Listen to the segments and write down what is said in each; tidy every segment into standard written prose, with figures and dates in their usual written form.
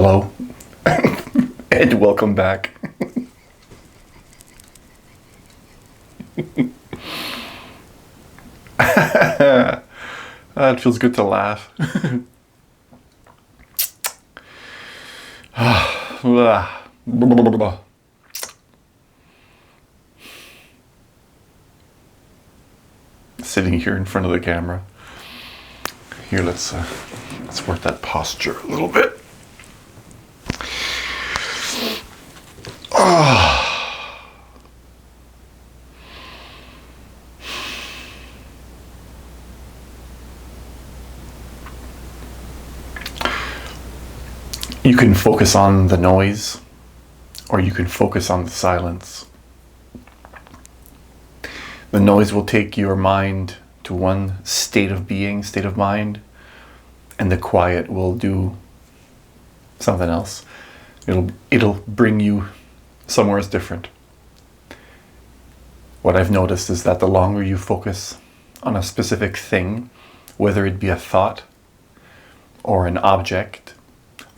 Hello, and welcome back. It feels good to laugh. Sitting here in front of the camera. Here, let's work that posture a little bit. You can focus on the noise, or you can focus on the silence. The noise will take your mind to one state of being, state of mind, and the quiet will do something else. It'll bring you somewhere different. What I've noticed is that the longer you focus on a specific thing, whether it be a thought or an object,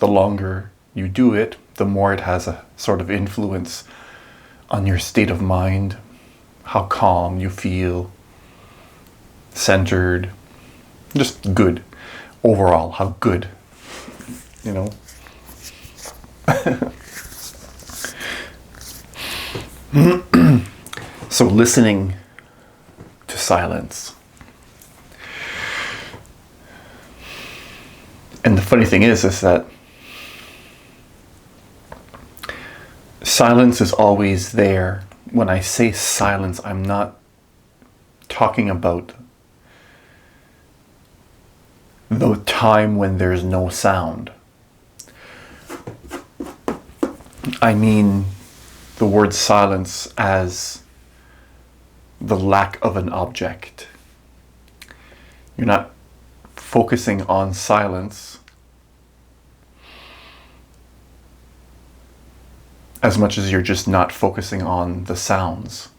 the longer you do it, the more it has a sort of influence on your state of mind, how calm you feel, centered, just good. Overall, how good, you know. So listening to silence. And the funny thing is that silence is always there. When I say silence, I'm not talking about the time when there's no sound. I mean the word silence as the lack of an object. You're not focusing on silence as much as you're just not focusing on the sounds.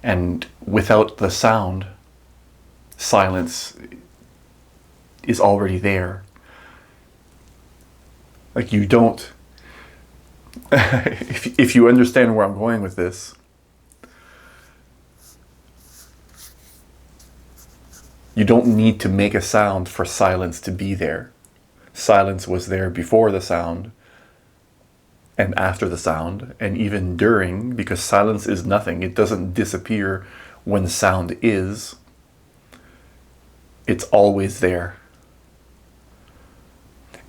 And without the sound, silence is already there. Like you don't, if you understand where I'm going with this, you don't need to make a sound for silence to be there. Silence was there before the sound and after the sound, and even during, because silence is nothing. It doesn't disappear when sound is. It's always there.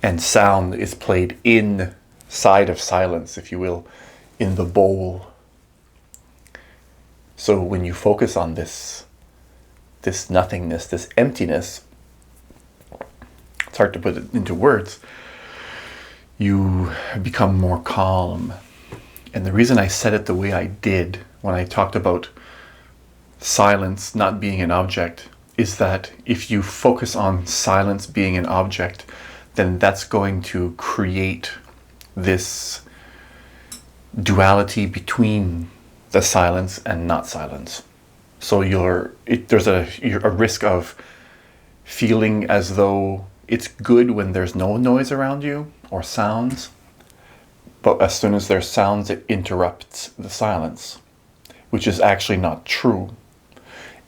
And sound is played inside of silence, if you will, in the bowl. So when you focus on this nothingness, this emptiness, it's hard to put it into words, you become more calm. And the reason I said it the way I did when I talked about silence not being an object is that if you focus on silence being an object, then that's going to create this duality between the silence and not silence. So there's a risk of feeling as though it's good when there's no noise around you or sounds, but as soon as there's sounds, it interrupts the silence, which is actually not true.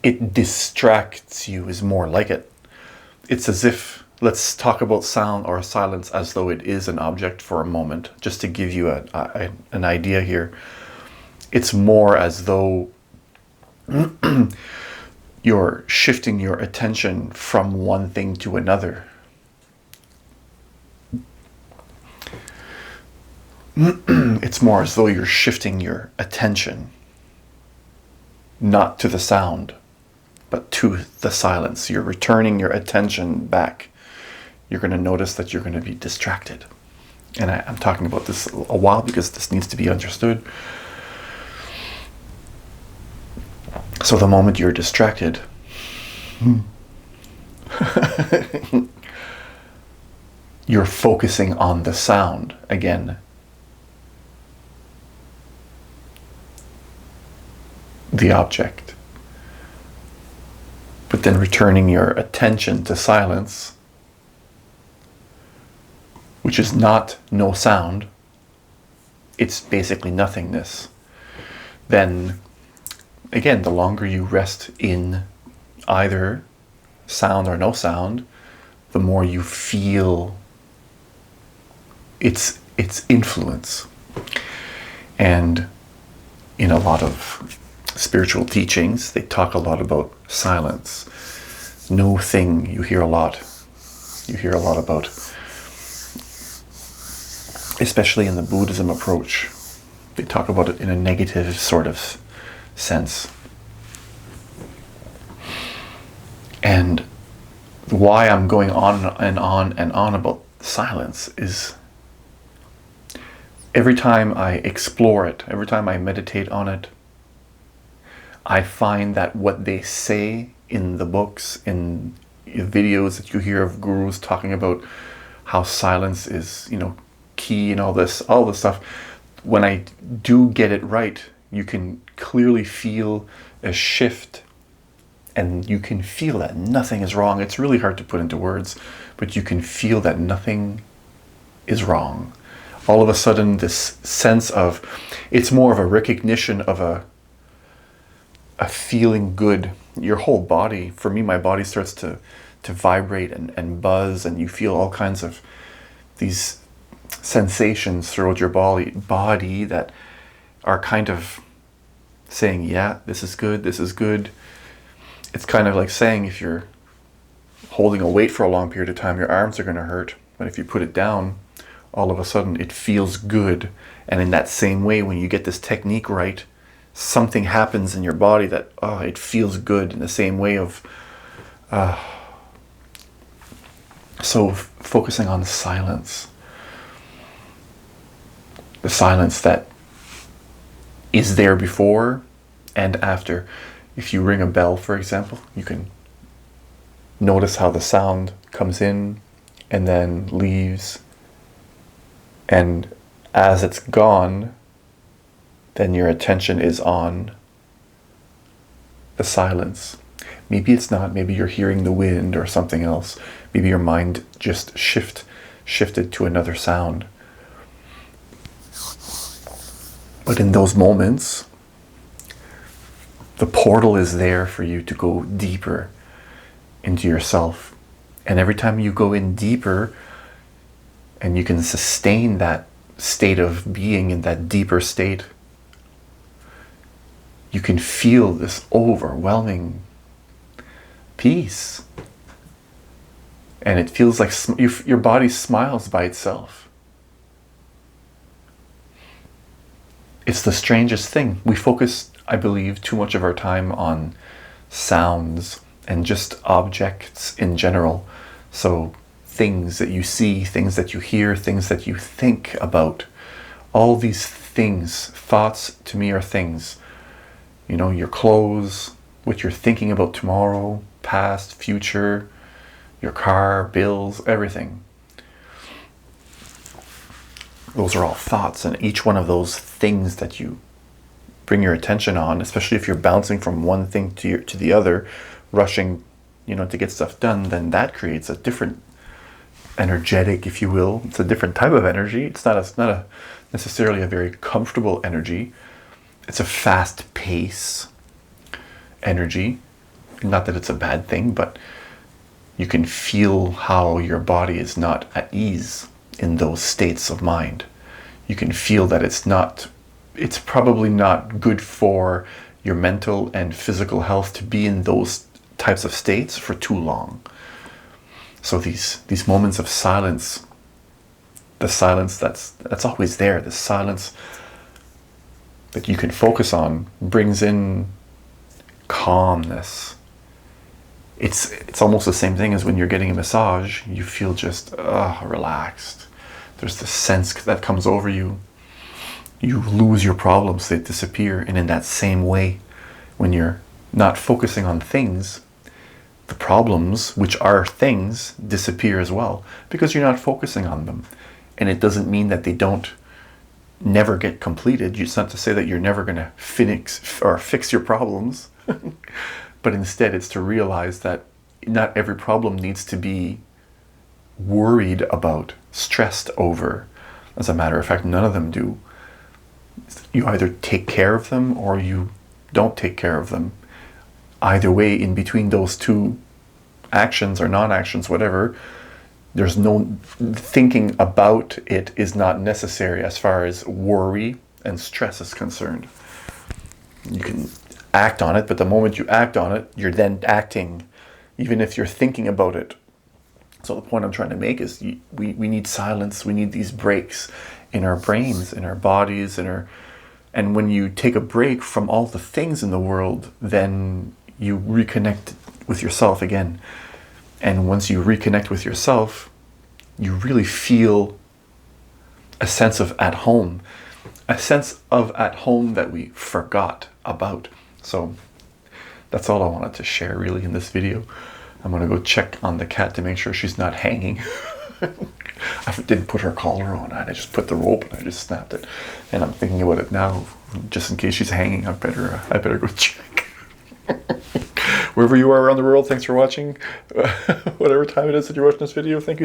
It distracts you is more like it. It's as if, let's talk about sound or silence as though it is an object for a moment, just to give you an idea here. It's more as though you're shifting your attention from one thing to another. It's more as though you're shifting your attention, not to the sound, but to the silence. You're returning your attention back. You're going to notice that you're going to be distracted. And I'm talking about this a while because this needs to be understood. So the moment you're distracted, you're focusing on the sound again. The object. But then returning your attention to silence, which is not no sound, it's basically nothingness, then again, the longer you rest in either sound or no sound, the more you feel its influence. And in a lot of spiritual teachings, they talk a lot about silence. No thing, you hear a lot. You hear a lot about, especially in the Buddhism approach, they talk about it in a negative sort of sense. And why I'm going on and on and on about silence is every time I explore it, every time I meditate on it, I find that what they say in the books, in videos that you hear of gurus talking about how silence is, key and all this stuff, when I do get it right, you can clearly feel a shift, and you can feel that nothing is wrong. It's really hard to put into words, but you can feel that nothing is wrong. All of a sudden, this sense of, it's more of a recognition of a feeling good. Your whole body, for me, my body starts to vibrate and buzz, and you feel all kinds of these sensations throughout your body that are kind of saying, yeah, this is good, this is good. It's kind of like saying, if you're holding a weight for a long period of time, your arms are going to hurt. But if you put it down, all of a sudden it feels good. And in that same way, when you get this technique right, something happens in your body that, it feels good in the same way of... So focusing on silence. The silence that is there before and after. If you ring a bell, for example, you can notice how the sound comes in and then leaves. And as it's gone, then your attention is on the silence. Maybe it's not. Maybe you're hearing the wind or something else. Maybe your mind just shifted to another sound. But in those moments, the portal is there for you to go deeper into yourself. And every time you go in deeper and you can sustain that state of being in that deeper state, you can feel this overwhelming peace. And it feels like your body smiles by itself. It's the strangest thing. We focus, I believe, too much of our time on sounds and just objects in general. So things that you see, things that you hear, things that you think about, all these things, thoughts to me are things. Your clothes, what you're thinking about tomorrow, past, future, your car, bills, everything. Those are all thoughts, and each one of those things that you bring your attention on, especially if you're bouncing from one thing to the other, rushing, to get stuff done, then that creates a different energetic, if you will. It's a different type of energy. It's not necessarily a very comfortable energy. It's a fast pace energy. Not that it's a bad thing, but you can feel how your body is not at ease in those states of mind. You can feel that it's probably not good for your mental and physical health to be in those types of states for too long. So these moments of silence, the silence that's always there, the silence that you can focus on, brings in calmness. It's almost the same thing as when you're getting a massage. You feel just relaxed. There's this sense that comes over you. You lose your problems, they disappear. And in that same way, when you're not focusing on things, the problems, which are things, disappear as well, because you're not focusing on them. And it doesn't mean that they don't never get completed. It's not to say that you're never going to fix your problems, but instead it's to realize that not every problem needs to be worried about, stressed over. As a matter of fact, none of them do. You either take care of them or you don't take care of them. Either way, in between those two actions or non-actions, whatever, there's no thinking about it is not necessary as far as worry and stress is concerned. You can act on it, but the moment you act on it, you're then acting, even if you're thinking about it. So the point I'm trying to make is we need silence. We need these breaks in our brains, in our bodies, and when you take a break from all the things in the world, then you reconnect with yourself again. And once you reconnect with yourself, you really feel a sense of at home, that we forgot about. So that's all I wanted to share really in this video. I'm going to go check on the cat to make sure she's not hanging. I didn't put her collar on. I just put the rope and I just snapped it. And I'm thinking about it now, just in case she's hanging. I better go check. Wherever you are around the world, thanks for watching. Whatever time it is that you're watching this video, thank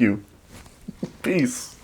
you. Peace.